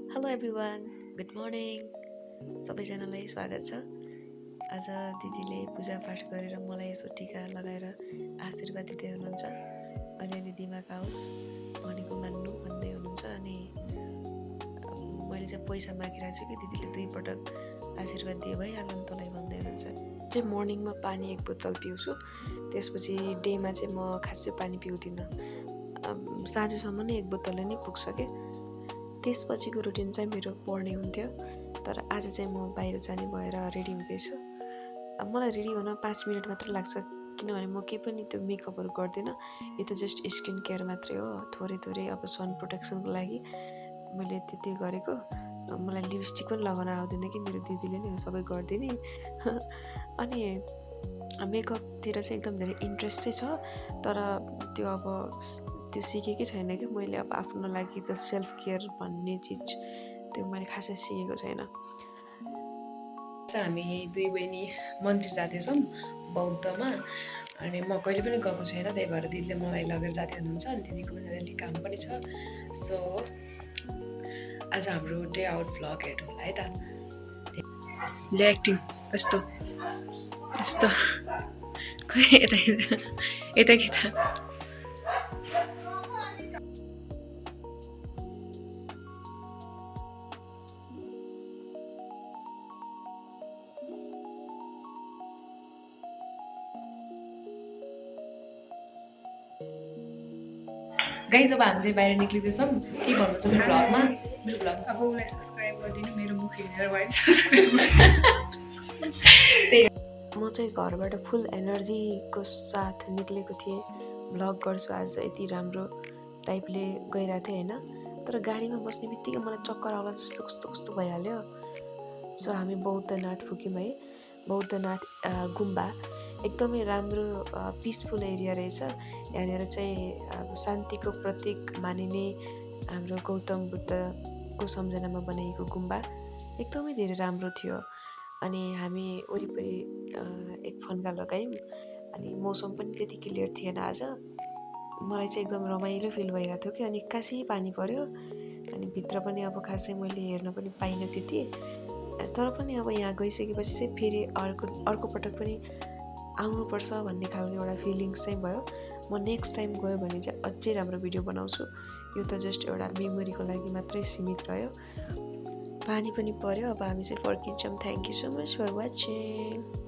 Hello everyone, good morning. सबैजनालाई स्वागत छ। आज दिदीले पूजापाठ गरेर मलाई यसो टिका लगाएर आशीर्वाद दिँदै हुनुहुन्छ। अलिअलि दिमाग आओस् भनेको मान्नु भन्दै हुनुहुन्छ। अनि मैले चाहिँ पैसा मागिरहेको छु कि दिदीले 2 पटक आशीर्वाद दिए भइहाल्यो नि तँलाई भन्दै हुनुहुन्छ। चाहिँ मर्निङमा पानी 1 बोतल पिउँछु, त्यसपछि डेमा चाहिँ म खासै पानी पिउँदिनँ। साँझसम्म नै 1 बोतलले नै पुग्छ के। त्यसपछिको रुटिन चाहिँ मेरो पढ्ने हुन्थ्यो, तर आज चाहिँ म बाहिर जाने भएर रेडी हुँदैछु। मलाई रेडी हुन 5 मिनट मात्र लाग्छ, किनभने म केही पनि त्यो मेकअपहरू गर्दिनँ। यो त जस्ट स्किन केयर मात्रै हो, थोरै अब सन प्रोटेक्सनको लागि मैले त्यति गरेको। मलाई लिपस्टिक पनि लगाउन आउँदैन कि मेरो दिदीले नै सबै गरिदिने। अनि मेकअपतिर चाहिँ एकदम धेरै इन्ट्रेस्ट चाहिँ छ, तर त्यो सिकेकै छैन कि मैले अब आफ्नो लागि त सेल्फ केयर भन्ने चिज त्यो मैले खासै सिकेको छैन। हामी 2 बहिनी मन्दिर जाँदैछौँ बौद्धमा, अनि म कहिले पनि गएको छैन, त्यही भएर दिदीले मलाई लगेर जाँदै हुनुहुन्छ। अनि दिदीको पनि अलिअलि काम पनि छ। सो आज हाम्रो डे आउट भ्लग हेर्नु होला है त। ले एक्टिङ यस्तो खै यता गाइज अब हामी चाहिँ बाहिर निक्लिँदैछौँ। के भन्नुहुन्छ मेरो भ्लगमा? मेरो भ्लग अब उसलाई सब्सक्राइब गरिदिनु, मेरो मुख हेरेर वाइट सब्सक्राइब म चाहिँ घरबाट फुल एनर्जीको साथ निक्लेको थिएँ। भ्लग गर्छु आज, यति राम्रो टाइपले गइरहेको थिएँ होइन। तर गाडीमा बस्ने बित्तिकै मलाई चक्कर आउला जस्तो कस्तो भइहाल्यो। सो हामी बौद्धनाथ पुग्यौँ है। बौद्धनाथ गुम्बा एकदमै राम्रो पिसफुल एरिया रहेछ। यहाँनिर चाहिँ शान्तिको प्रतीक मानिने हाम्रो गौतम बुद्धको सम्झनामा बनाइएको गुम्बा एकदमै धेरै राम्रो थियो। अनि हामी वरिपरि एक फन्का लगायौँ। अनि मौसम पनि त्यति क्लियर थिएन आज। मलाई चाहिँ एकदम रमाइलो फिल भइरहेको थियो कि। अनि एक्कासी पानी पर्यो, अनि भित्र पनि अब खासै मैले हेर्न पनि पाइनँ त्यति। तर पनि अब यहाँ गइसकेपछि चाहिँ फेरि अर्को पटक पनि आउनुपर्छ भन्ने खालको एउटा फिलिङ्स चाहिँ भयो। म नेक्स्ट टाइम गयो भने चाहिँ अझै राम्रो भिडियो बनाउँछु। यो त जस्ट एउटा मेमोरीको लागि मात्रै सीमित रह्यो। पानी पनि पर्यो, अब हामी चाहिँ फर्किन्छौँ। Thank you so much for watching.